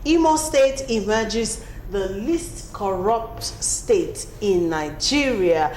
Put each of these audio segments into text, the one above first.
Imo State emerges the least corrupt state in Nigeria.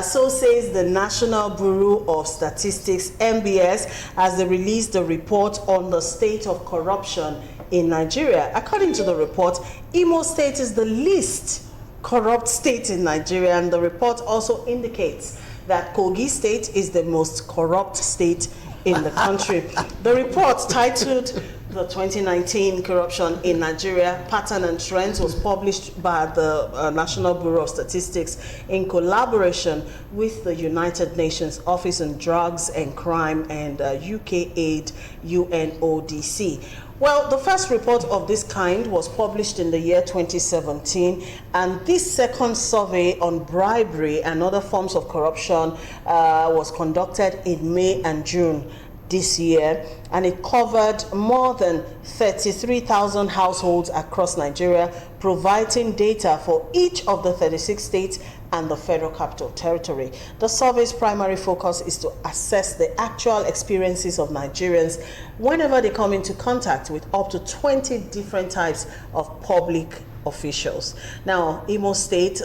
So says the National Bureau of Statistics, NBS, as they released the report on the state of corruption in Nigeria. According to the report, Imo State is the least corrupt state in Nigeria, and the report also indicates that Kogi State is the most corrupt state in the country. The report, titled The 2019 Corruption in Nigeria Pattern and Trends, was published by the National Bureau of Statistics in collaboration with the United Nations Office on Drugs and Crime and UK Aid UNODC. Well, the first report of this kind was published in the year 2017, and this second survey on bribery and other forms of corruption was conducted in May and June this year, and it covered more than 33,000 households across Nigeria, providing data for each of the 36 states and the Federal Capital Territory. The survey's primary focus is to assess the actual experiences of Nigerians whenever they come into contact with up to 20 different types of public officials. Now, Imo State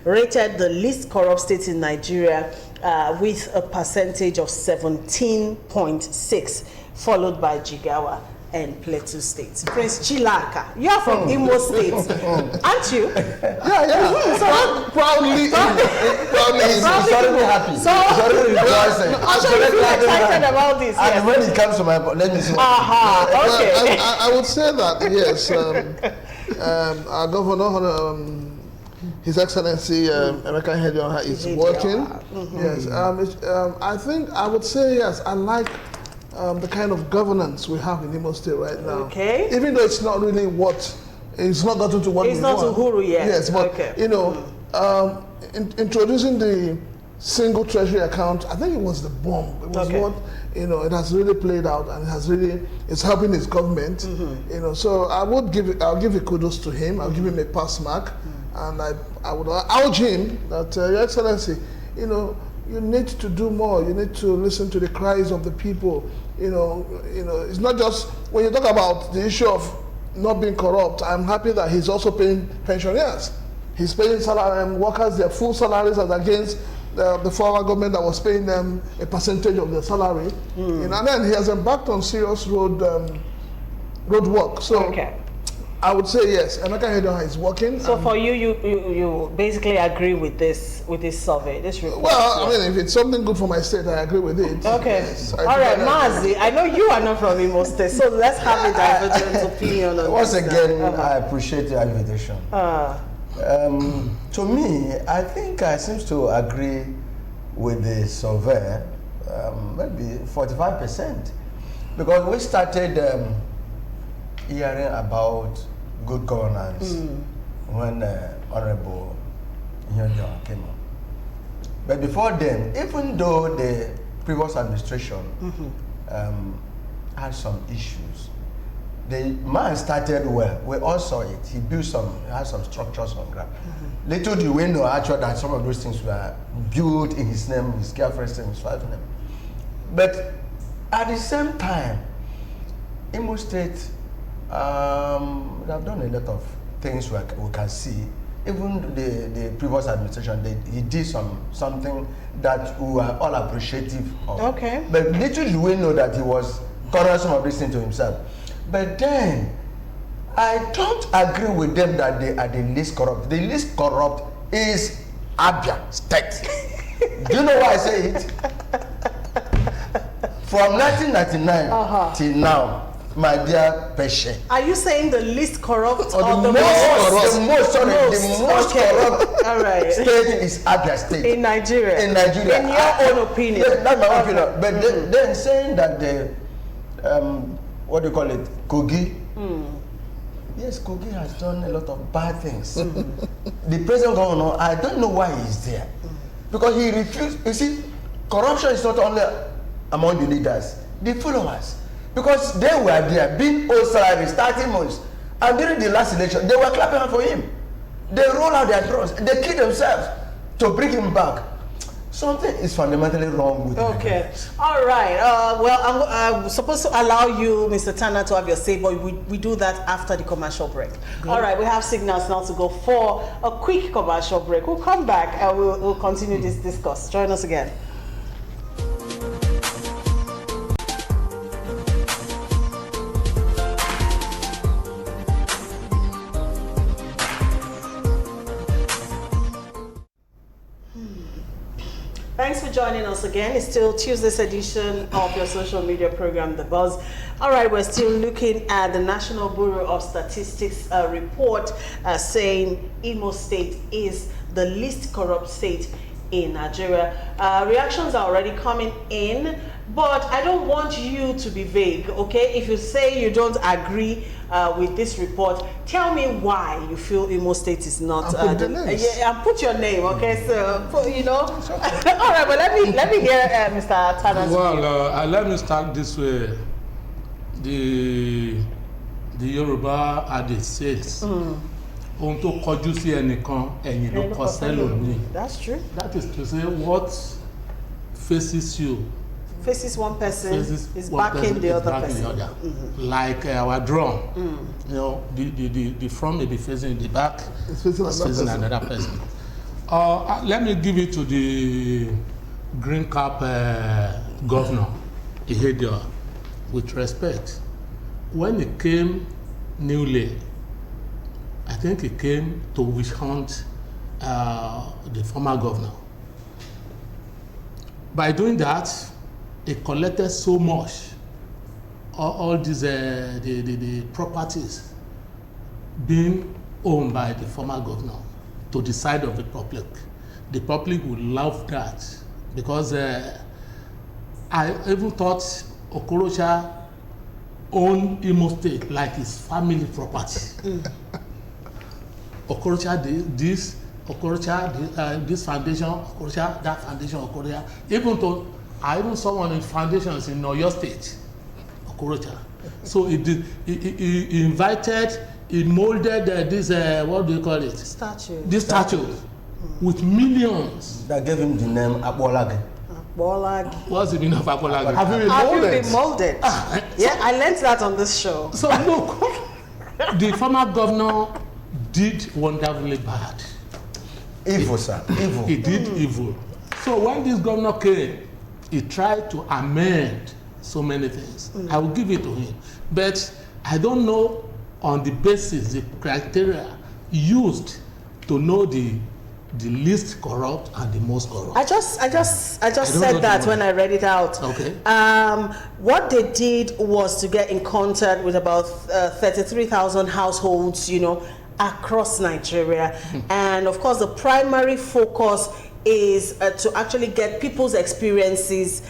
rated the least corrupt state in Nigeria with a percentage of 17.6, followed by Jigawa and Plateau States. Prince Chilaka, you're from Imo State, aren't you? Yeah. Proudly happy. So, I'm sure you feel excited about this. And when it comes to my, let me see. Okay. I would say that, yes, our governor, His Excellency Emeka Ihedioha is working. Yes, I think I would say yes. I like the kind of governance we have in Imo State right now. Okay. Even though it's not really it's not gotten to what we want. It's not Uhuru yet. Yes, but okay. Introducing the single treasury account, I think it was the bomb. It was what it has really played out, and it's helping his government. So I'll give you kudos to him. I'll give him a pass mark. And I would urge him that, Your Excellency, you need to do more. You need to listen to the cries of the people. It's not just when you talk about the issue of not being corrupt. I'm happy that he's also paying pensioners. He's paying workers their full salaries as against the former government that was paying them a percentage of their salary. And then he has embarked on serious road work. So. I would say yes. Emeka Ihedioha is working. So for you basically agree with this survey, this report? Well, I mean, if it's something good for my state, I agree with it. Okay. Yes, all right, Mazi, I know you are not from Imo State, so let's have a divergent opinion on Once this. again, I appreciate your invitation. To me, I think I seem to agree with the survey, maybe 45%, because we started hearing about good governance when Honorable Ihedioha came on. But before then, even though the previous administration had some issues, the man started well. We all saw it. He had some structures on ground. Little do we know actually that some of those things were built in his name, his girlfriend's name, his wife's name. But at the same time, Imo State they have done a lot of things we can see. Even the previous administration, he did something that we were all appreciative of. Okay. But little do we know that he was correct some of these things to himself. But then, I don't agree with them that they are the least corrupt. The least corrupt is Abia State. Do you know why I say it? From 1999 till now, my dear Peshe. Are you saying the least corrupt or the most corrupt all right. state is Abia State. In Nigeria? In Nigeria. In your own opinion? Yes, that's my opinion. But then saying that the, what do you call it, Kogi? Yes, Kogi has done a lot of bad things. The present governor, I don't know why he's there. Because he refused. You see, corruption is not only among the leaders, the followers. Because they were there, being owed salaries, 30 months. And during the last election, they were clapping for him. They rolled out their drones. They killed themselves to bring him back. something is fundamentally wrong with Okay. All right. Well, I'm supposed to allow you, Mr. Tanner, to have your say, but we do that after the commercial break. Good. All right. We have signals now to go for a quick commercial break. We'll come back and we'll continue this discourse. Join us again. Thanks for joining us again. It's still Tuesday's edition of your social media program, The Buzz. All right, we're still looking at the National Bureau of Statistics report saying Imo State is the least corrupt state in Nigeria. Reactions are already coming in, but I don't want you to be vague, okay? If you say you don't agree with this report, tell me why you feel Imo State is not. And put your name, okay? So, you know. All right, but let me hear Mr. Tanner's view. Well, let me start this way. The Yoruba adage says, ohun tó kọjú sí ẹnìkan ẹ̀yìn ló kọ sẹ́lòmíì. That's true. That is to say, what faces you faces one person is backing the other person. Like our drum, you know, the front may be facing the back, it's facing another person. Let me give it to the green cap governor, Ihedio, with respect. When he came newly, I think he came to witch hunt the former governor. By doing that, he collected so much, all these the properties being owned by the former governor to the side of the public. The public would love that because I even thought Okorocha owned Imo State like his family property. Okorocha this, Okorocha this foundation, Okorocha that foundation, Okorocha. Even someone in foundations in Oyo State, Okorocha. So he invited, he molded this what do you call it? Statue. This statue with millions. That gave him the name Akbolage. Akbolage. What's the meaning of Akbolage? Have you been molded? Yeah, I learned that on this show. So look, the former governor did wonderfully bad. Evil, sir. Evil. He did evil. So when this governor came, he tried to amend so many things. I will give it to him. But I don't know on the basis, the criteria used to know the least corrupt and the most corrupt. I just said that when I read it out. Okay. What they did was to get in contact with about 33,000 households, you know, across Nigeria. And of course, the primary focus is to actually get people's experiences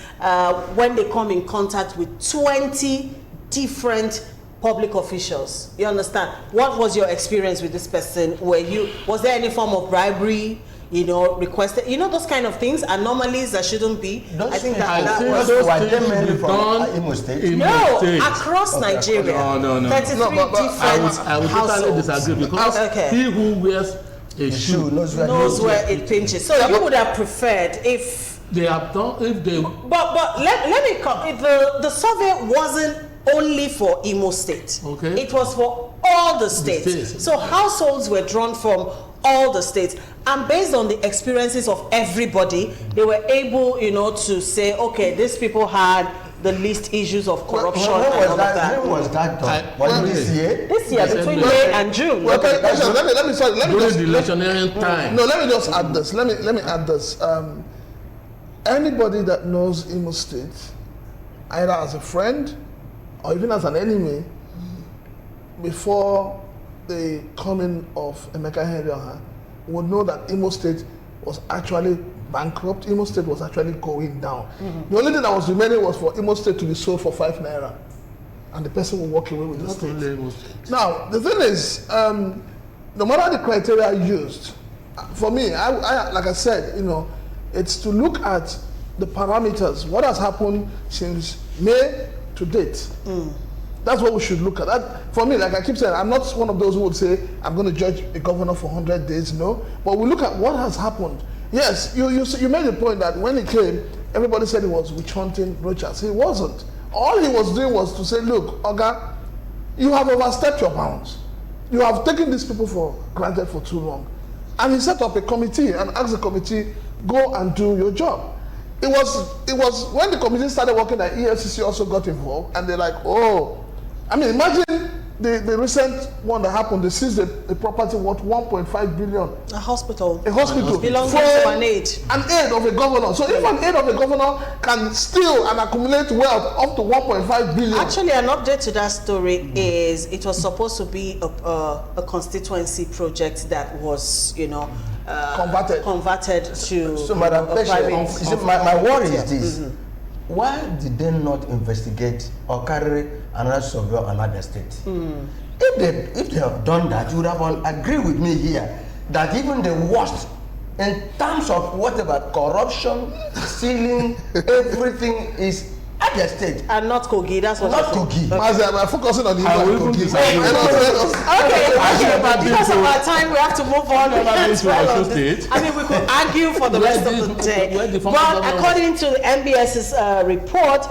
when they come in contact with 20 different public officials. You understand? What was your experience with this person? Was there any form of bribery, you know, requested, you know, those kind of things, anomalies that shouldn't be? Those I think things that was those were mainly from Imo State. no, across Nigeria. No. 33 different I would totally households. disagree because he who wears a shoe knows where it pinches. So you would have preferred if they have done, if they. But let me come. The survey wasn't only for Imo State. Okay. It was for all the states. So households were drawn from all the states, and based on the experiences of everybody, they were able, you know, to say, okay, these people had the least issues of corruption and all of that. When was that done? Was it this year? This year, between May and June. Well, okay, let me During just the electionary time. No, let me just add this. Let me add this. Anybody that knows Imo State, either as a friend or even as an enemy, before the coming of Emeka Ihedioha, would know that Imo State was actually bankrupt. Imo State was actually going down. The only thing that was remaining was for Imo State to be sold for 5 naira, and the person will walk away with the state. Now, the thing is, no matter the criteria used, for me, I like I said, you know, it's to look at the parameters. What has happened since May to date? That's what we should look at. That, for me, like I keep saying, I'm not one of those who would say I'm going to judge a governor for 100 days, no. But we look at what has happened. Yes, you made the point that when he came, everybody said he was witch hunting Rochas. He wasn't. All he was doing was to say, look, Oga, you have overstepped your bounds. You have taken these people for granted for too long. And he set up a committee and asked the committee, go and do your job. It was when the committee started working that EFCC also got involved, and they're like, oh, I mean, imagine the recent one that happened. They seized a property worth 1.5 billion. A hospital. A hospital. Belonging to an aide. An aide of a governor. So if an aide of a governor can steal and accumulate wealth up to 1.5 billion. Actually, an update to that story is it was supposed to be a constituency project that was, converted to So, Madam Pesha, my worry is this. Why did they not investigate or carry another survey on another state? If they have done that, you would have agree with me here that even the worst in terms of whatever corruption, stealing, everything is at the state. And not Kogi, that's what Not I think. Kogi. I'm focusing on the I will even disagree with you. Okay, because of our time, we have to move on. Never been to Well, Osun State. I mean, we could argue for the rest of the day. where the former But governor- according to the MBS's report,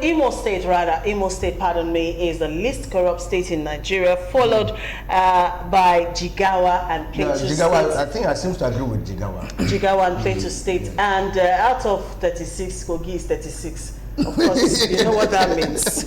Imo State, pardon me, is the least corrupt state in Nigeria, followed by Jigawa and Yeah, Plateau Jigawa, State. I think I seem to agree with Jigawa. Jigawa and Plateau State, and out of 36, Kogi is 36. Of course, you know what that means.